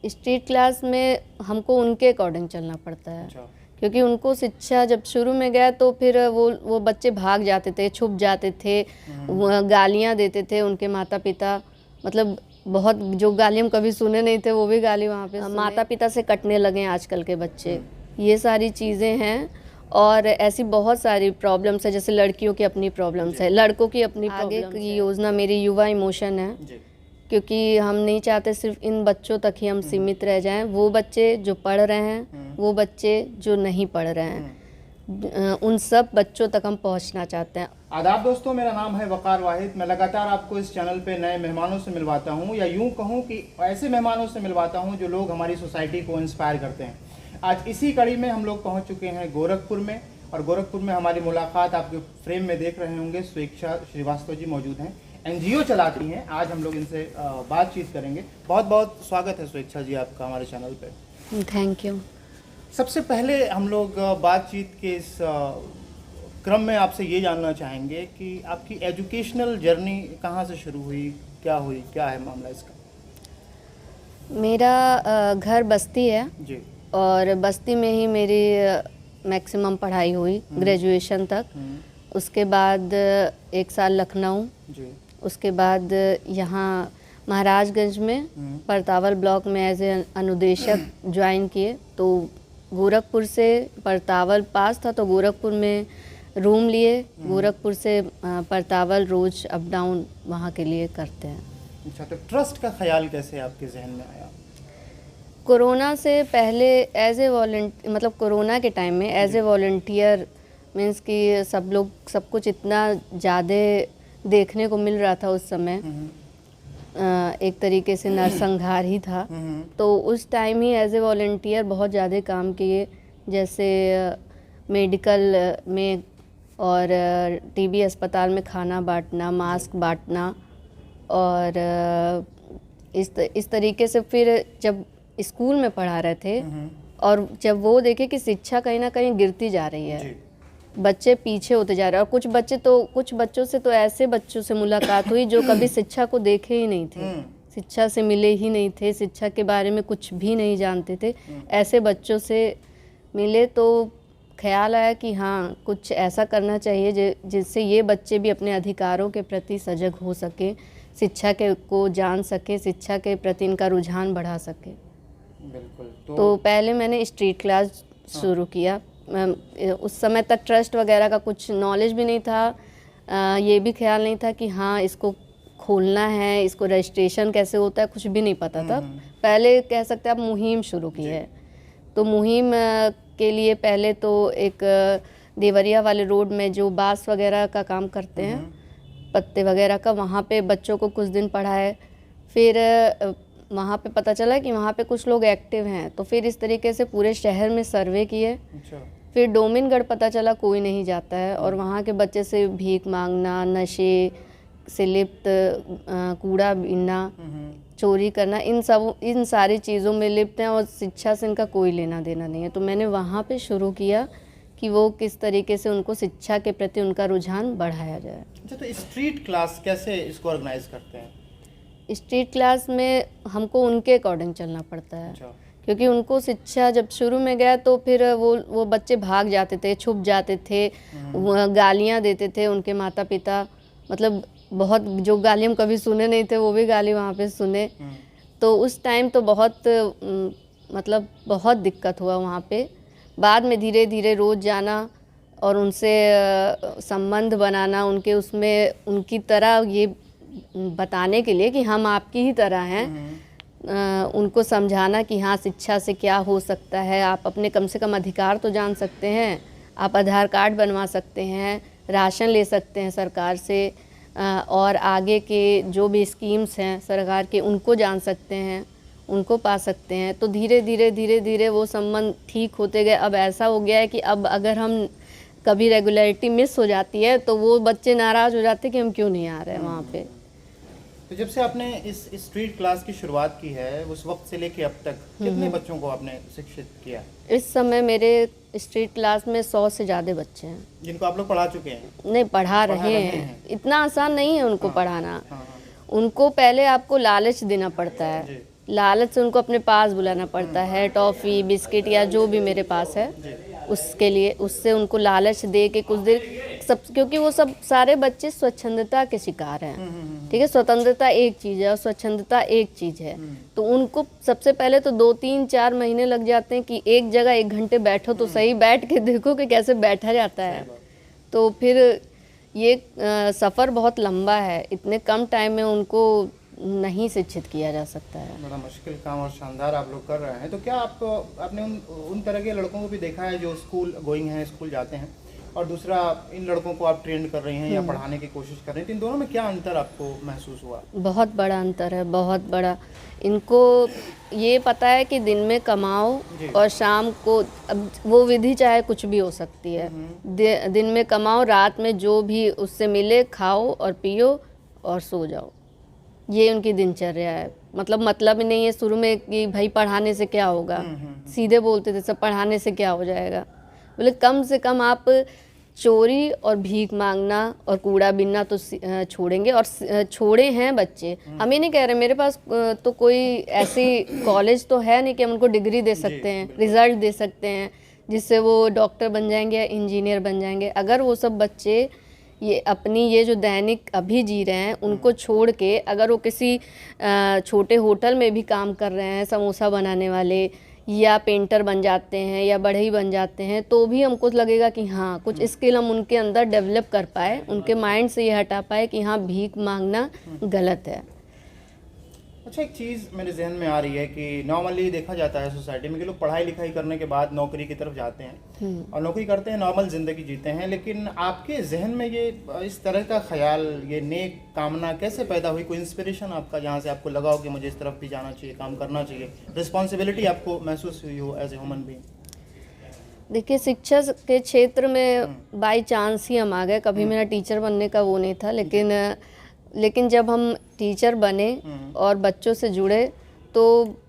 Street class में हमको उनके अकॉर्डिंग चलना पड़ता है। अच्छा। क्योंकि उनको शिक्षा जब शुरू में गया तो फिर वो बच्चे भाग जाते थे, छुप जाते थे, गालियाँ देते थे उनके माता पिता, मतलब बहुत जो गाली हम कभी सुने नहीं थे वो भी गाली वहाँ पे माता पिता से कटने लगे हैं आजकल के बच्चे। ये सारी चीज़ें हैं और ऐसी बहुत सारी प्रॉब्लम्स है, जैसे लड़कियों की अपनी प्रॉब्लम्स है, लड़कों की अपनी आगे की योजना मेरी युवा इमोशन है, क्योंकि हम नहीं चाहते सिर्फ इन बच्चों तक ही हम सीमित रह जाएं। वो बच्चे जो पढ़ रहे हैं, वो बच्चे जो नहीं पढ़ रहे हैं, उन सब बच्चों तक हम पहुंचना चाहते हैं। आदाब दोस्तों, मेरा नाम है वकार वाहिद। मैं लगातार आपको इस चैनल पे नए मेहमानों से मिलवाता हूं, या यूं कहूं कि ऐसे मेहमानों से मिलवाता हूं जो लोग हमारी सोसाइटी को इंस्पायर करते हैं। आज इसी कड़ी में हम लोग पहुंच चुके हैं गोरखपुर में, और गोरखपुर में हमारी मुलाकात आपके फ्रेम में देख रहे होंगे, स्वेच्छा श्रीवास्तव जी मौजूद हैं, NGO चलाती हैं। आज हम लोग इनसे बातचीत करेंगे। बहुत बहुत स्वागत है स्वेच्छा जी आपका हमारे चैनल पे। Thank you. सबसे पहले हम लोग बातचीत के इस क्रम में आपसे ये जानना चाहेंगे कि आपकी एजुकेशनल जर्नी कहाँ से शुरू हुई, क्या हुई, क्या है मामला इसका? मेरा घर बस्ती है जी। और बस्ती में ही मेरी मैक्सिमम पढ़ाई हुई, ग्रेजुएशन तक। उसके बाद 1 साल लखनऊ, जी। उसके बाद यहाँ महाराजगंज में परतावल ब्लॉक में एज ए अनुदेशक ज्वाइन किए। तो गोरखपुर से परतावल पास था तो गोरखपुर में रूम लिए, गोरखपुर से परतावल रोज अप डाउन वहाँ के लिए करते हैं। अच्छा, तो ट्रस्ट का ख्याल कैसे आपके जहन में आया? कोरोना से पहले एज ए वॉलंटियर, मतलब कोरोना के टाइम में एज ए वॉलंटियर मीन्स कि सब कुछ इतना ज़्यादा देखने को मिल रहा था उस समय, एक तरीके से नरसंहार ही था। तो उस टाइम ही एज ए वॉलंटियर बहुत ज़्यादा काम किए, जैसे मेडिकल में और टीबी अस्पताल में खाना बांटना, मास्क बांटना, और इस तरीके से फिर जब स्कूल में पढ़ा रहे थे और जब वो देखे कि शिक्षा कहीं ना कहीं गिरती जा रही है, बच्चे पीछे होते जा रहे हैं, और कुछ बच्चों से तो ऐसे बच्चों से मुलाकात हुई जो कभी शिक्षा को देखे ही नहीं थे, शिक्षा से मिले ही नहीं थे, शिक्षा के बारे में कुछ भी नहीं जानते थे। ऐसे बच्चों से मिले तो ख्याल आया कि हाँ, कुछ ऐसा करना चाहिए जिससे ये बच्चे भी अपने अधिकारों के प्रति सजग हो सके, शिक्षा को जान सके, शिक्षा के प्रति इनका रुझान बढ़ा सके। बिल्कुल। तो पहले मैंने स्ट्रीट क्लास शुरू किया। उस समय तक ट्रस्ट वगैरह का कुछ नॉलेज भी नहीं था, ये भी ख्याल नहीं था कि हाँ इसको खोलना है, इसको रजिस्ट्रेशन कैसे होता है, कुछ भी नहीं पता था। पहले कह सकते हैं आप मुहिम शुरू की है। तो मुहिम के लिए पहले तो एक देवरिया वाले रोड में जो बांस वगैरह का काम करते हैं, पत्ते वगैरह का, वहाँ पे बच्चों को कुछ दिन पढ़ाए। फिर वहाँ पे पता चला कि वहाँ पे कुछ लोग एक्टिव हैं, तो फिर इस तरीके से पूरे शहर में सर्वे किए। अच्छा। फिर डोमिनगढ़ पता चला कोई नहीं जाता है, और वहाँ के बच्चे से भीख मांगना, नशे से लिप्त, कूड़ा बीनना, चोरी करना, इन सारी चीज़ों में लिप्त हैं और शिक्षा से इनका कोई लेना देना नहीं है। तो मैंने वहाँ पे शुरू किया कि वो किस तरीके से उनको शिक्षा के प्रति उनका रुझान बढ़ाया जाए। अच्छा, तो स्ट्रीट क्लास कैसे इसको ऑर्गेनाइज करते हैं? स्ट्रीट क्लास में हमको उनके अकॉर्डिंग चलना पड़ता है। अच्छा। क्योंकि उनको शिक्षा जब शुरू में गया तो फिर वो बच्चे भाग जाते थे, छुप जाते थे, गालियाँ देते थे उनके माता पिता, मतलब बहुत जो गाली हम कभी सुने नहीं थे वो भी गाली वहाँ पे सुने। तो उस टाइम तो मतलब बहुत दिक्कत हुआ वहाँ पे। बाद में धीरे धीरे रोज़ जाना और उनसे संबंध बनाना, उनकी तरह ये बताने के लिए कि हम आपकी ही तरह हैं, उनको समझाना कि हाँ शिक्षा से क्या हो सकता है, आप अपने कम से कम अधिकार तो जान सकते हैं, आप आधार कार्ड बनवा सकते हैं, राशन ले सकते हैं सरकार से, और आगे के जो भी स्कीम्स हैं सरकार के उनको जान सकते हैं, उनको पा सकते हैं। तो धीरे धीरे वो संबंध ठीक होते गए। अब ऐसा हो गया है कि अब अगर हम कभी रेगुलरिटी मिस हो जाती है तो वो बच्चे नाराज़ हो जाते हैं कि हम क्यों नहीं आ रहे हैं वहाँ पे। तो जब से आपने इस स्ट्रीट क्लास की शुरुआत की है, उस वक्त से लेके अब तक कितने बच्चों को आपने शिक्षित किया? इस समय मेरे स्ट्रीट क्लास में 100 से ज़्यादा बच्चे हैं जिनको आप लोग पढ़ा चुके हैं? नहीं, पढ़ा रहे हैं। इतना आसान नहीं है उनको पढ़ाना। उनको पहले आपको लालच देना पड़ता है लालच से उनको अपने पास बुलाना पड़ता है, टॉफ़ी बिस्किट या जो भी मेरे पास है उसके लिए, उससे उनको लालच दे के कुछ देर सब, क्योंकि वो सब सारे बच्चे स्वच्छंदता के शिकार हैं। ठीक है, स्वतंत्रता एक चीज़ है और स्वच्छंदता एक चीज़ है। तो उनको सबसे पहले तो 2-3-4 महीने लग जाते हैं कि एक जगह 1 घंटे बैठो तो सही, बैठ के देखो कि कैसे बैठा जाता है। तो फिर ये सफ़र बहुत लंबा है, इतने कम टाइम में उनको नहीं शिक्षित किया जा सकता है। बड़ा मुश्किल काम और शानदार आप लोग कर रहे हैं। तो क्या आपने उन तरह के लड़कों को भी देखा है जो स्कूल गोइंग हैं, स्कूल जाते हैं, और दूसरा इन लड़कों को आप ट्रेन कर रही हैं या पढ़ाने की कोशिश कर रही हैं, तो इन दोनों में क्या अंतर आपको महसूस हुआ? बहुत बड़ा अंतर है, बहुत बड़ा। इनको ये पता है कि दिन में कमाओ और शाम को, अब वो विधि चाहे कुछ भी हो सकती है, दिन में कमाओ, रात में जो भी उससे मिले खाओ और पियो और सो जाओ। ये उनकी दिनचर्या है। मतलब ही नहीं है शुरू में कि भाई पढ़ाने से क्या होगा, सीधे बोलते थे सब पढ़ाने से क्या हो जाएगा। बोले कम से कम आप चोरी और भीख मांगना और कूड़ा बीनना तो छोड़ेंगे, और छोड़े हैं बच्चे। हम ये नहीं कह रहे, मेरे पास तो कोई ऐसी कॉलेज तो है नहीं कि हम उनको डिग्री दे सकते हैं, रिज़ल्ट दे सकते हैं जिससे वो डॉक्टर बन जाएंगे या इंजीनियर बन जाएंगे। अगर वो सब बच्चे ये अपनी ये जो दैनिक अभी जी रहे हैं उनको छोड़ के अगर वो किसी छोटे होटल में भी काम कर रहे हैं, समोसा बनाने वाले या पेंटर बन जाते हैं या बढ़ई बन जाते हैं, तो भी हमको लगेगा कि हाँ कुछ स्किल हम उनके अंदर डेवलप कर पाए, उनके माइंड से ये हटा पाए कि हाँ भीख मांगना गलत है। अच्छा, एक चीज़ मेरे जहन में आ रही है कि नॉर्मली देखा जाता है सोसाइटी में कि लोग पढ़ाई लिखाई करने के बाद नौकरी की तरफ जाते हैं और नौकरी करते हैं, नॉर्मल ज़िंदगी जीते हैं, लेकिन आपके जहन में ये इस तरह का ख्याल, ये नेक कामना कैसे पैदा हुई? कोई इंस्पिरेशन आपका जहाँ से आपको लगा हो कि मुझे इस तरफ भी जाना चाहिए, काम करना चाहिए, रिस्पॉन्सिबिलिटी आपको महसूस हुई हो एज ए ह्यूमन बीइंग? देखिए, शिक्षा के क्षेत्र में बाई चांस ही हम आ गए। कभी मेरा टीचर बनने का वो नहीं था, लेकिन जब हम टीचर बने और बच्चों से जुड़े तो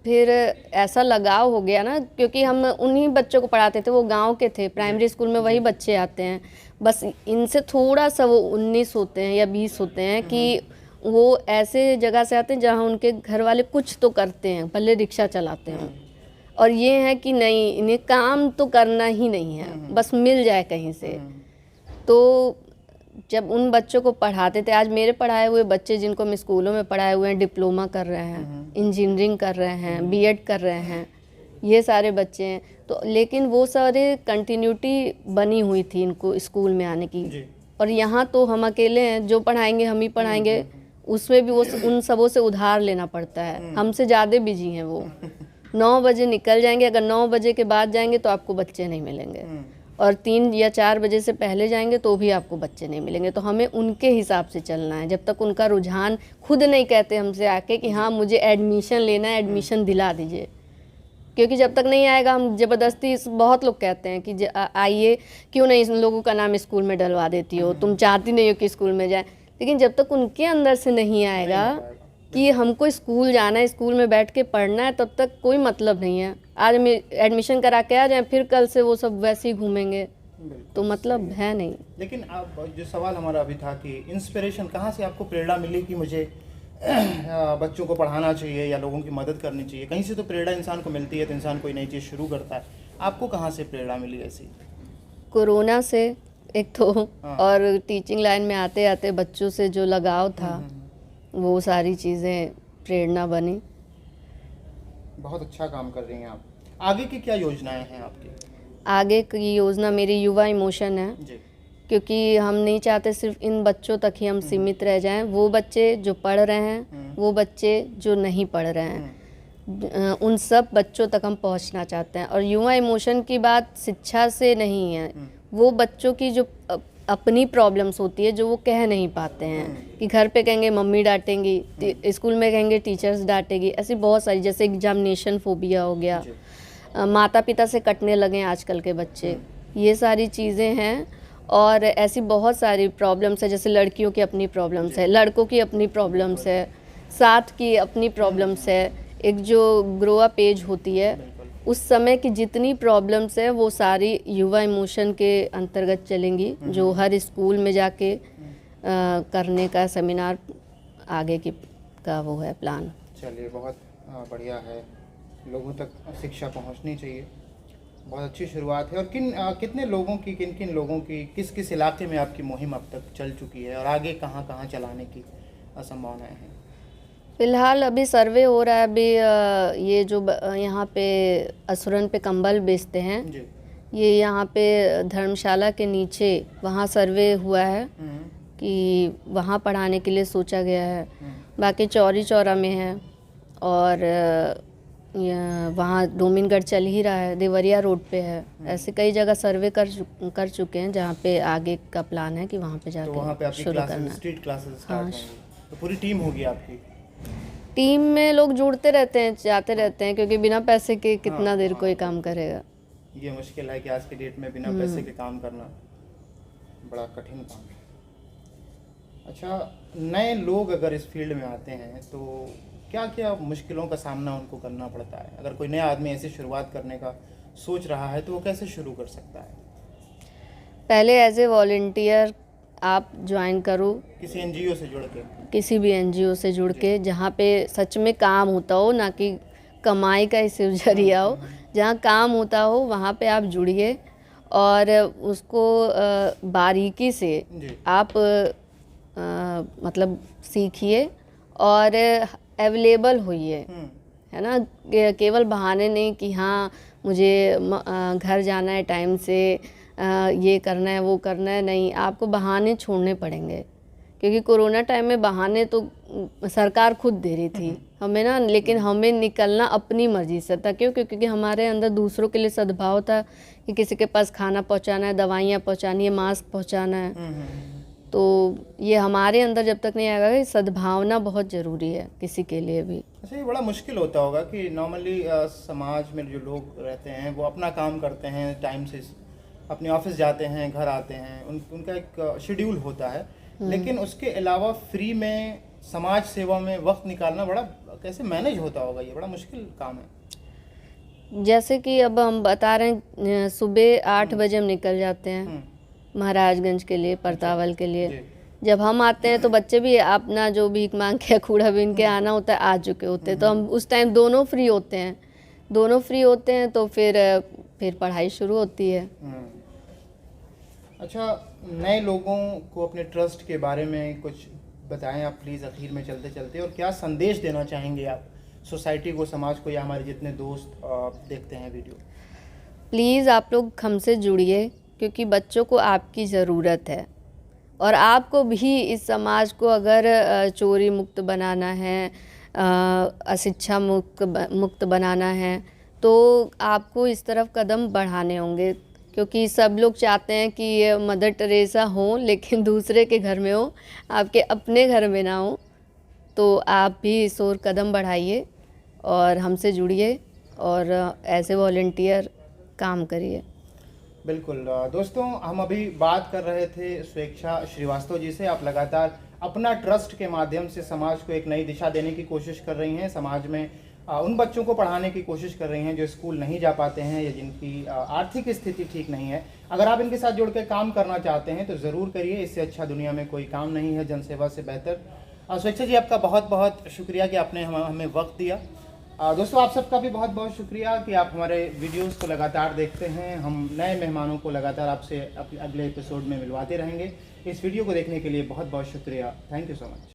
फिर ऐसा लगाव हो गया ना, क्योंकि हम उन्हीं बच्चों को पढ़ाते थे, वो गांव के थे, प्राइमरी स्कूल में वही बच्चे आते हैं, बस इनसे थोड़ा सा वो 19 होते हैं या 20 होते हैं कि वो ऐसे जगह से आते हैं जहां उनके घर वाले कुछ तो करते हैं, भले रिक्शा चलाते हैं, और ये है कि नहीं इन्हें काम तो करना ही नहीं है, बस मिल जाए कहीं से। तो जब उन बच्चों को पढ़ाते थे, आज मेरे पढ़ाए हुए बच्चे जिनको हम स्कूलों में पढ़ाए हुए हैं, डिप्लोमा कर रहे हैं, इंजीनियरिंग कर रहे हैं, बीएड कर रहे हैं, ये सारे बच्चे हैं। तो लेकिन वो सारे कंटिन्यूटी बनी हुई थी इनको स्कूल में आने की, और यहाँ तो हम अकेले हैं, जो पढ़ाएंगे हम ही पढ़ाएंगे, उसमें भी वो उन सबों से उधार लेना पड़ता है। हमसे ज़्यादा बिजी हैं वो। 9 बजे निकल जाएंगे, अगर 9 बजे के बाद जाएंगे तो आपको बच्चे नहीं मिलेंगे, और 3 या 4 बजे से पहले जाएंगे तो भी आपको बच्चे नहीं मिलेंगे। तो हमें उनके हिसाब से चलना है। जब तक उनका रुझान खुद नहीं कहते हमसे आके कि हाँ मुझे एडमिशन लेना है, एडमिशन दिला दीजिए, क्योंकि जब तक नहीं आएगा हम ज़बरदस्ती, बहुत लोग कहते हैं कि आइए, क्यों नहीं इन लोगों का नाम स्कूल में डलवा देती हो, तुम चाहती नहीं हो कि स्कूल में जाए, लेकिन जब तक उनके अंदर से नहीं आएगा कि हमको स्कूल जाना है, स्कूल में बैठ के पढ़ना है, तब तक कोई मतलब नहीं है। आज हम एडमिशन करा के आ जाएं, फिर कल से वो सब वैसे ही घूमेंगे, तो मतलब है नहीं। लेकिन अब जो सवाल हमारा अभी था कि इंस्पिरेशन कहाँ से आपको प्रेरणा मिली कि मुझे बच्चों को पढ़ाना चाहिए या लोगों की मदद करनी चाहिए? कहीं से तो प्रेरणा इंसान को मिलती है, तो इंसान कोई नई चीज़ शुरू करता है। आपको कहाँ से प्रेरणा मिली ऐसी? कोरोना से एक तो, और टीचिंग लाइन में आते आते बच्चों से जो लगाव था, वो सारी चीज़ें प्रेरणा बनी। बहुत अच्छा काम कर रही हैं आप। आगे की क्या योजनाएं हैं आपकी? आगे की योजना मेरी युवा इमोशन है जी। क्योंकि हम नहीं चाहते सिर्फ इन बच्चों तक ही हम सीमित रह जाएं। वो बच्चे जो पढ़ रहे हैं, वो बच्चे जो नहीं पढ़ रहे हैं, उन सब बच्चों तक हम पहुंचना चाहते हैं। और युवा इमोशन की बात शिक्षा से नहीं है, वो बच्चों की जो अपनी प्रॉब्लम्स होती है जो वो कह नहीं पाते हैं, कि घर पे कहेंगे मम्मी डांटेंगी, स्कूल में कहेंगे टीचर्स डांटेगी, ऐसी बहुत सारी, जैसे एग्जामिनेशन फोबिया हो गया, माता पिता से कटने लगे आजकल के बच्चे, ये सारी चीज़ें हैं। और ऐसी बहुत सारी प्रॉब्लम्स है, जैसे लड़कियों की अपनी प्रॉब्लम्स है, लड़कों की अपनी प्रॉब्लम्स है, साथ की अपनी प्रॉब्लम्स है। एक जो ग्रो अप एज होती है, उस समय की जितनी प्रॉब्लम्स है वो सारी युवा इमोशन के अंतर्गत चलेंगी, जो हर स्कूल में जाके करने का सेमिनार आगे की का वो है प्लान। चलिए, बहुत बढ़िया है, लोगों तक शिक्षा पहुंचनी चाहिए, बहुत अच्छी शुरुआत है। और कितने लोगों की, किन किन लोगों की, किस किस इलाके में आपकी मुहिम अब तक चल चुकी है और आगे कहाँ कहाँ चलाने की संभावनाएं हैं? फिलहाल अभी सर्वे हो रहा है। अभी ये जो यहाँ पे असुरन पे कंबल बेचते हैं, जी। ये यहाँ पे धर्मशाला के नीचे वहाँ सर्वे हुआ है कि वहाँ पढ़ाने के लिए सोचा गया है। बाकी चौरी चौरा में है और वहाँ डोमिनगढ़ चल ही रहा है, देवरिया रोड पे है। ऐसे कई जगह सर्वे कर चुके हैं जहाँ पे आगे का प्लान है कि वहाँ पे तो वहाँ पे जाके आपकी शुरू क्लासेस, करना है। स्ट्रीट क्लासेस स्टार्ट हाँ। होंगी, तो पूरी टीम होगी आपकी? टीम में लोग जुड़ते रहते हैं, जाते रहते हैं, क्योंकि बिना पैसे के कितना हाँ, देर हाँ, कोई काम करेगा। ये मुश्किल है कि आज के डेट में बिना पैसे के काम करना बड़ा कठिन काम है। अच्छा, नए लोग अगर इस फील्ड में आते हैं तो क्या क्या मुश्किलों का सामना उनको करना पड़ता है? अगर कोई नया आदमी ऐसी शुरुआत करने का सोच रहा है तो वो कैसे शुरू कर सकता है? पहले एज ए वॉलंटियर आप ज्वाइन करो, किसी एनजीओ से जुड़ के? किसी भी एनजीओ से जुड़ के, जहाँ पे सच में काम होता हो, ना कि कमाई का ही सिर्फ जरिया हो। जहाँ काम होता हो वहाँ पे आप जुड़िए और उसको बारीकी से जी। आप मतलब सीखिए और अवेलेबल होइए, है ना। केवल बहाने नहीं कि हाँ मुझे घर जाना है टाइम से, ये करना है वो करना है, नहीं, आपको बहाने छोड़ने पड़ेंगे। क्योंकि कोरोना टाइम में बहाने तो सरकार खुद दे रही थी हमें ना, लेकिन हमें निकलना अपनी मर्जी से था। क्यों? क्योंकि हमारे अंदर दूसरों के लिए सद्भाव था कि किसी के पास खाना पहुंचाना है, दवाइयाँ पहुंचानी है, मास्क पहुंचाना है। तो ये हमारे अंदर जब तक नहीं आएगा कि सद्भावना बहुत ज़रूरी है किसी के लिए भी। अच्छा, ये बड़ा मुश्किल होता होगा कि नॉर्मली समाज में जो लोग रहते हैं वो अपना काम करते हैं, टाइम से अपने ऑफिस जाते हैं, घर आते हैं, उनका एक शेड्यूल होता है, लेकिन उसके अलावा फ्री में समाज सेवा में वक्त निकालना बड़ा कैसे मैनेज होता होगा? ये बड़ा मुश्किल काम है। जैसे कि अब हम बता रहे हैं, सुबह 8 बजे हम निकल जाते हैं महाराजगंज के लिए, परतावल के लिए। जब हम आते हैं तो बच्चे भी अपना जो भीख मांग के कूड़ा बीन के आना होता है आ चुके होते हैं, तो हम उस टाइम दोनों फ्री होते हैं, तो फिर पढ़ाई शुरू होती है। अच्छा, नए लोगों को अपने ट्रस्ट के बारे में कुछ बताएं आप प्लीज़, आखिर में चलते चलते, और क्या संदेश देना चाहेंगे आप सोसाइटी को, समाज को, या हमारे जितने दोस्त देखते हैं वीडियो? प्लीज़ आप लोग हमसे जुड़िए, क्योंकि बच्चों को आपकी ज़रूरत है और आपको भी इस समाज को अगर चोरी मुक्त बनाना है, अशिक्षा मुक्त बनाना है, तो आपको इस तरफ कदम बढ़ाने होंगे। क्योंकि सब लोग चाहते हैं कि ये मदर टेरेसा हो, लेकिन दूसरे के घर में हो, आपके अपने घर में ना हो। तो आप भी इस ओर कदम बढ़ाइए और हमसे जुड़िए और एज ए वॉलंटियर काम करिए। बिल्कुल दोस्तों, हम अभी बात कर रहे थे स्वेच्छा श्रीवास्तव जी से। आप लगातार अपना ट्रस्ट के माध्यम से समाज को एक नई दिशा देने की कोशिश कर रही हैं। समाज में उन बच्चों को पढ़ाने की कोशिश कर रही हैं जो स्कूल नहीं जा पाते हैं या जिनकी आर्थिक स्थिति ठीक नहीं है। अगर आप इनके साथ जुड़ के काम करना चाहते हैं तो ज़रूर करिए, इससे अच्छा दुनिया में कोई काम नहीं है जनसेवा से बेहतर। स्वेच्छा जी, आपका बहुत बहुत शुक्रिया कि आपने हमें वक्त दिया। दोस्तों, आप सबका भी बहुत बहुत शुक्रिया कि आप हमारे वीडियोस को लगातार देखते हैं। हम नए मेहमानों को लगातार आपसे अगले एपिसोड में मिलवाते रहेंगे। इस वीडियो को देखने के लिए बहुत बहुत शुक्रिया। Thank you so much.